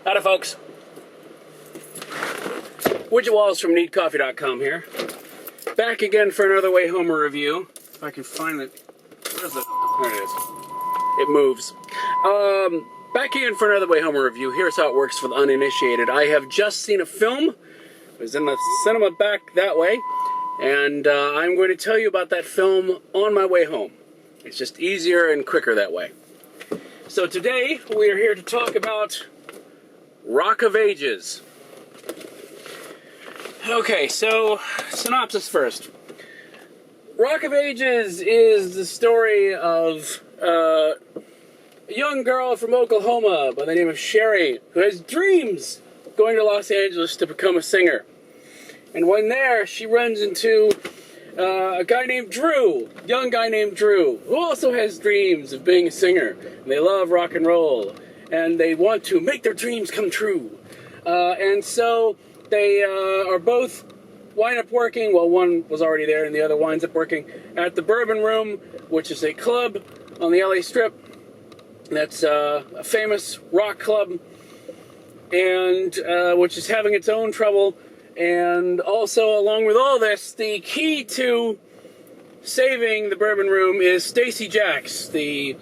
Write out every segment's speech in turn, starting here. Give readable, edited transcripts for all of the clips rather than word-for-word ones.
Howdy, folks. Widget Walls from NeedCoffee.com here. Back again for another Wayhomer review. If I can find it. Where's it? There it is. It moves. Back again for another Wayhomer review. Here's how it works for the uninitiated. I have just seen a film. It was in the cinema back that way. And I'm going to tell you about that film on my way home. It's just easier and quicker that way. So today, we are here to talk about Rock of Ages. Okay, so synopsis first. Rock of Ages is the story of a young girl from Oklahoma by the name of Sherry who has dreams of going to Los Angeles to become a singer. And when there, she runs into a guy named Drew, young guy named Drew, who also has dreams of being a singer. And they love rock and roll, and they want to make their dreams come true. And so they are both wind up working, well, one was already there and the other winds up working at the Bourbon Room, which is a club on the LA Strip. That's a famous rock club, and which is having its own trouble. And also, along with all this, the key to saving the Bourbon Room is Stacy Jacks, the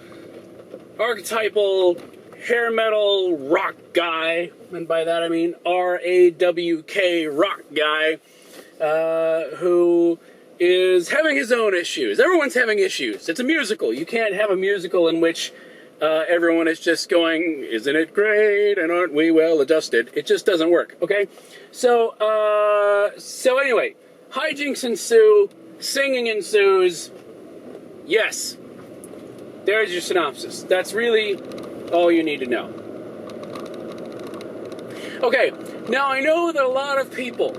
archetypal hair metal rock guy, and by that I mean R-A-W-K rock guy, who is having his own issues. Everyone's having issues. It's a musical. You can't have a musical in which everyone is just going, isn't it great, and aren't we well adjusted? It just doesn't work, okay? So anyway, hijinks ensue, singing ensues. Yes, there's your synopsis. That's really all you need to know. Okay, now I know that a lot of people,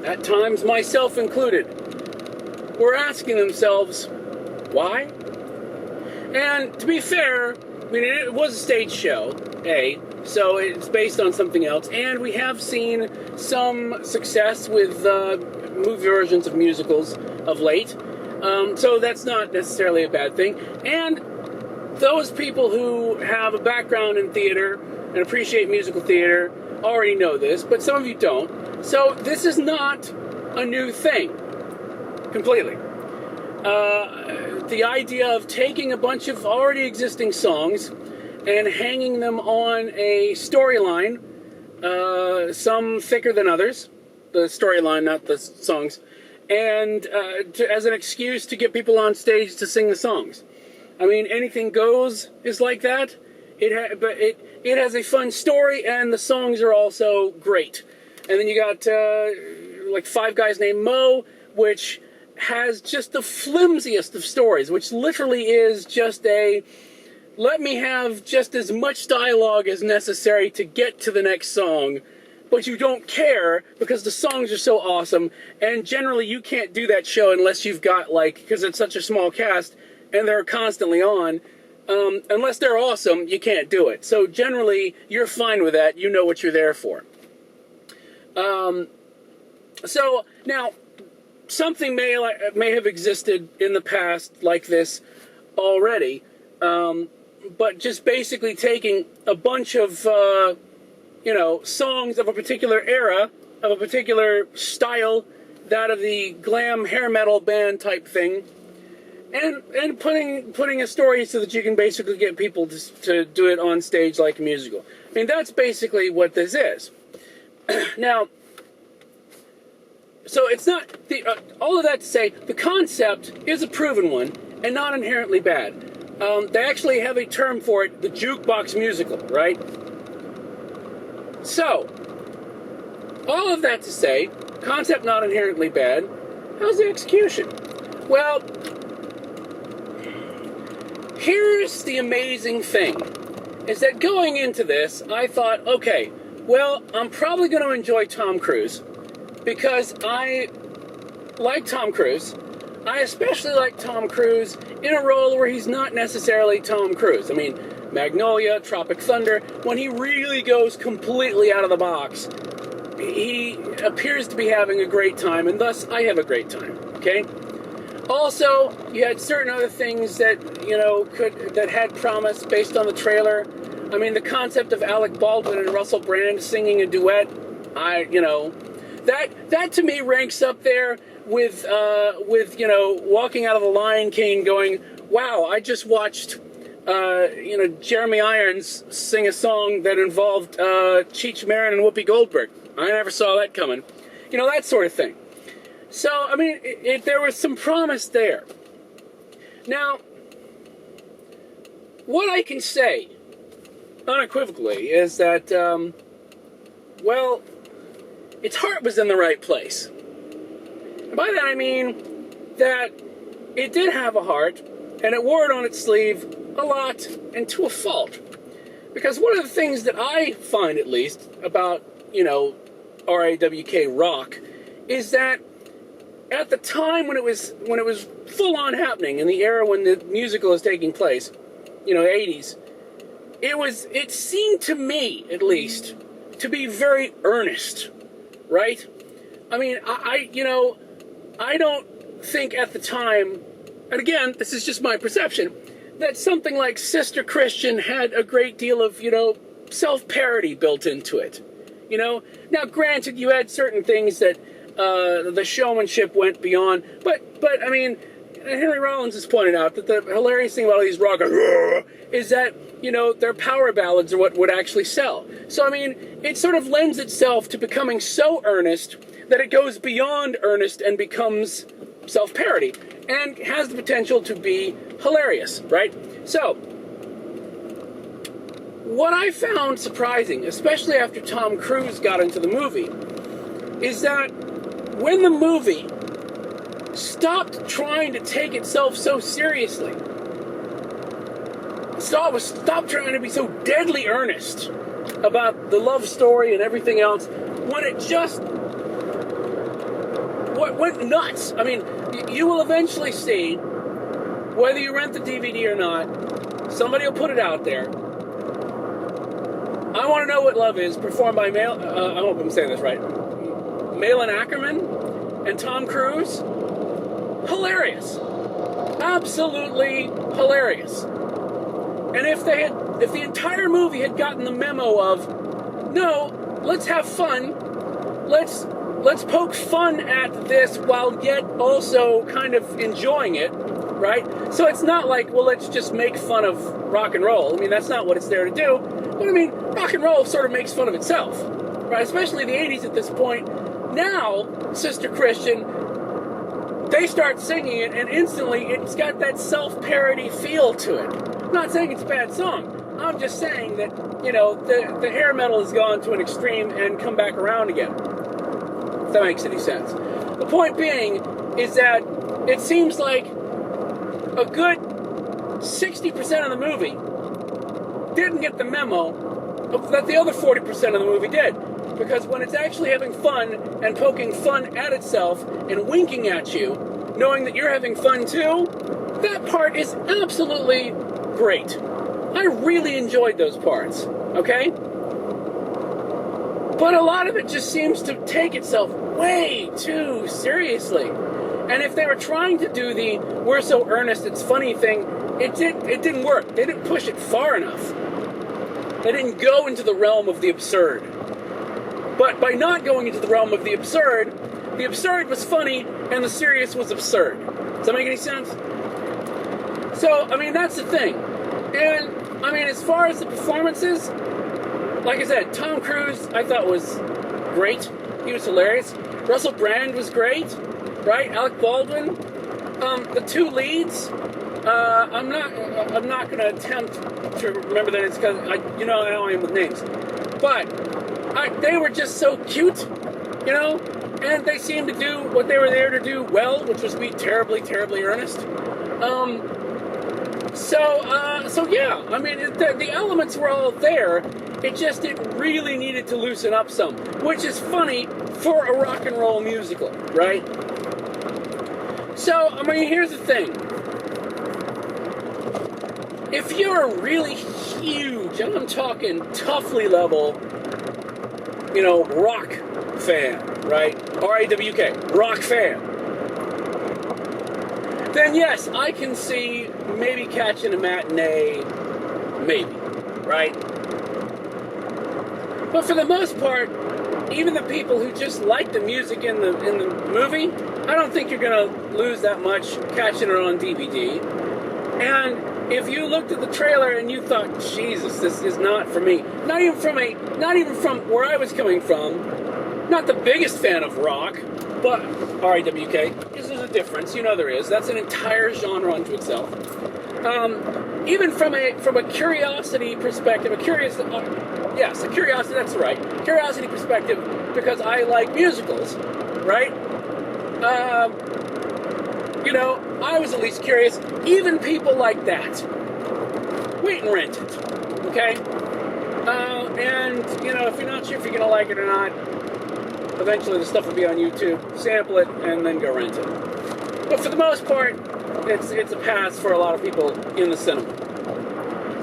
at times myself included, were asking themselves, why? And to be fair, I mean, it was a stage show, so it's based on something else, and we have seen some success with movie versions of musicals of late, so that's not necessarily a bad thing. And those people who have a background in theater and appreciate musical theater already know this, but some of you don't. So this is not a new thing, completely. The idea of taking a bunch of already existing songs and hanging them on a storyline, some thicker than others, the storyline, not the songs, and as an excuse to get people on stage to sing the songs. I mean, Anything Goes is like that. But it has a fun story, and the songs are also great. And then you got like Five Guys Named Mo, which has just the flimsiest of stories, which literally is just let me have just as much dialogue as necessary to get to the next song, but you don't care because the songs are so awesome, and generally you can't do that show unless you've got, because it's such a small cast, and they're constantly on, unless they're awesome, you can't do it. So generally, you're fine with that, you know what you're there for. So, now, something may have existed in the past like this already, but just basically taking a bunch of, songs of a particular era, of a particular style, that of the glam hair metal band type thing, and putting a story so that you can basically get people to do it on stage like a musical. I mean, that's basically what this is. Now, so it's not, all of that to say, the concept is a proven one, and not inherently bad. They actually have a term for it, the jukebox musical, right? So, all of that to say, concept not inherently bad, how's the execution? Well, here's the amazing thing, is that going into this, I thought, okay, well, I'm probably going to enjoy Tom Cruise, because I like Tom Cruise. I especially like Tom Cruise in a role where he's not necessarily Tom Cruise. I mean, Magnolia, Tropic Thunder, when he really goes completely out of the box, he appears to be having a great time, and thus I have a great time, okay? Also, you had certain other things that, that had promise based on the trailer. I mean, the concept of Alec Baldwin and Russell Brand singing a duet, that to me ranks up there with walking out of The Lion King going, wow, I just watched Jeremy Irons sing a song that involved Cheech Marin and Whoopi Goldberg. I never saw that coming. That sort of thing. So, I mean, there was some promise there. Now, what I can say unequivocally is that, its heart was in the right place. And by that I mean that it did have a heart, and it wore it on its sleeve a lot and to a fault. Because one of the things that I find, at least, about, RAWK rock, is that at the time when it was full on happening, in the era when the musical is taking place, 80s, it seemed to me, at least, to be very earnest, right? I mean, I don't think at the time, and again, this is just my perception, that something like Sister Christian had a great deal of, self-parody built into it. Now granted, you had certain things that the showmanship went beyond, but I mean, Henry Rollins has pointed out that the hilarious thing about all these rockers is that, their power ballads are what would actually sell. So, I mean, it sort of lends itself to becoming so earnest that it goes beyond earnest and becomes self-parody and has the potential to be hilarious, right? So, what I found surprising, especially after Tom Cruise got into the movie, is that when the movie stopped trying to take itself so seriously, stopped trying to be so deadly earnest about the love story and everything else, when it just went nuts. I mean, you will eventually see, whether you rent the DVD or not, somebody will put it out there. I Want to Know What Love Is, performed by I hope I'm saying this right, Malin Ackerman and Tom Cruise. Hilarious. Absolutely hilarious. And if the entire movie had gotten the memo of, no, let's have fun, let's poke fun at this while yet also kind of enjoying it, right? So it's not like, well, let's just make fun of rock and roll. I mean, that's not what it's there to do. But I mean, rock and roll sort of makes fun of itself, right? Especially the 80s at this point. Now, Sister Christian, they start singing it, and instantly it's got that self-parody feel to it. I'm not saying it's a bad song. I'm just saying that, the hair metal has gone to an extreme and come back around again. If that makes any sense. The point being is that it seems like a good 60% of the movie didn't get the memo that the other 40% of the movie did. Because when it's actually having fun and poking fun at itself and winking at you, knowing that you're having fun too, that part is absolutely great. I really enjoyed those parts, okay? But a lot of it just seems to take itself way too seriously. And if they were trying to do the "we're so earnest, it's funny" thing, it didn't work. They didn't push it far enough. They didn't go into the realm of the absurd. But by not going into the realm of the absurd was funny and the serious was absurd. Does that make any sense? So, I mean, that's the thing. And, I mean, as far as the performances, like I said, Tom Cruise, I thought was great. He was hilarious. Russell Brand was great, right? Alec Baldwin. The two leads, I'm not going to attempt to remember that it's because, I how I am with names. But they were just so cute, and they seemed to do what they were there to do well, which was be terribly, terribly earnest. So yeah, I mean, the elements were all there. It really needed to loosen up some, which is funny for a rock and roll musical, right? So, I mean, here's the thing. If you're a really huge, and I'm talking toughly level, rock fan, right? RAWK, rock fan. Then yes, I can see maybe catching a matinee, maybe, right? But for the most part, even the people who just like the music in the movie, I don't think you're going to lose that much catching it on DVD. And if you looked at the trailer and you thought, Jesus, this is not for me, not even from where I was coming from, not the biggest fan of rock, but R-I-W-K, this is a difference, you know there is. That's an entire genre unto itself. Even from a curiosity perspective, a curiosity, that's right, curiosity perspective, because I like musicals, right? I was at least curious. Even people like that, wait and rent it, okay? And, if you're not sure if you're going to like it or not, eventually the stuff will be on YouTube. Sample it, and then go rent it. But for the most part, it's a pass for a lot of people in the cinema.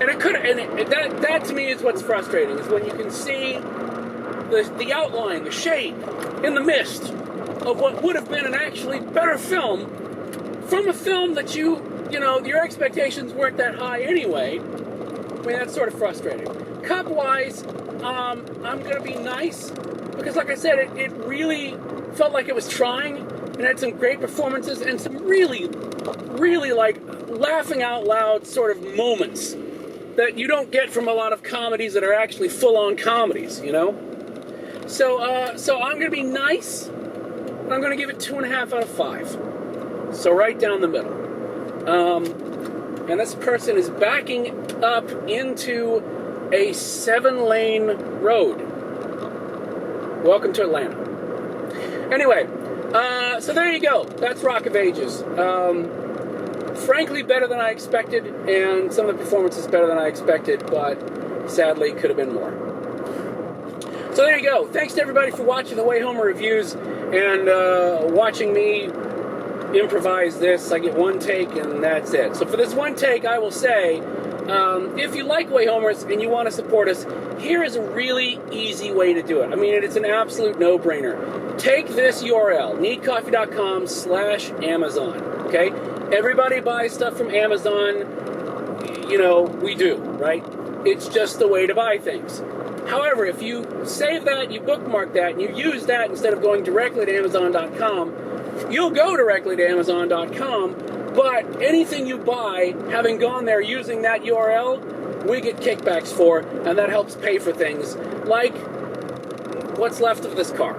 And that to me is what's frustrating, is when you can see the outline, the shape, in the mist of what would have been an actually better film from a film that your expectations weren't that high anyway. I mean, that's sort of frustrating. Cup-wise, I'm going to be nice, because like I said, it really felt like it was trying, and had some great performances, and some really, really, laughing out loud sort of moments that you don't get from a lot of comedies that are actually full-on comedies, So I'm going to be nice, and I'm going to give it 2.5 out of 5. So right down the middle. And this person is backing up into a 7-lane road. Welcome to Atlanta. Anyway, so there you go. That's Rock of Ages. Frankly, better than I expected, and some of the performances better than I expected, but sadly, could have been more. So there you go. Thanks to everybody for watching the Wayhomer reviews and watching me improvise this. I get one take, and that's it. So for this one take, I will say, if you like Wayhomers and you want to support us, here is a really easy way to do it. I mean, it's an absolute no-brainer. Take this URL, needcoffee.com/Amazon, okay? Everybody buys stuff from Amazon. We do, right? It's just the way to buy things. However, if you save that, you bookmark that, and you use that instead of going directly to Amazon.com, you'll go directly to Amazon.com, but anything you buy, having gone there using that URL, we get kickbacks for, and that helps pay for things like what's left of this car.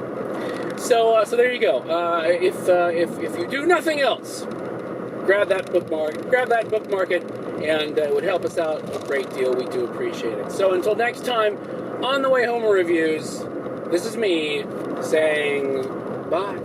So there you go. If you do nothing else, grab that bookmark it, and it would help us out a great deal. We do appreciate it. So until next time, on the Wayhomer Reviews, this is me saying bye.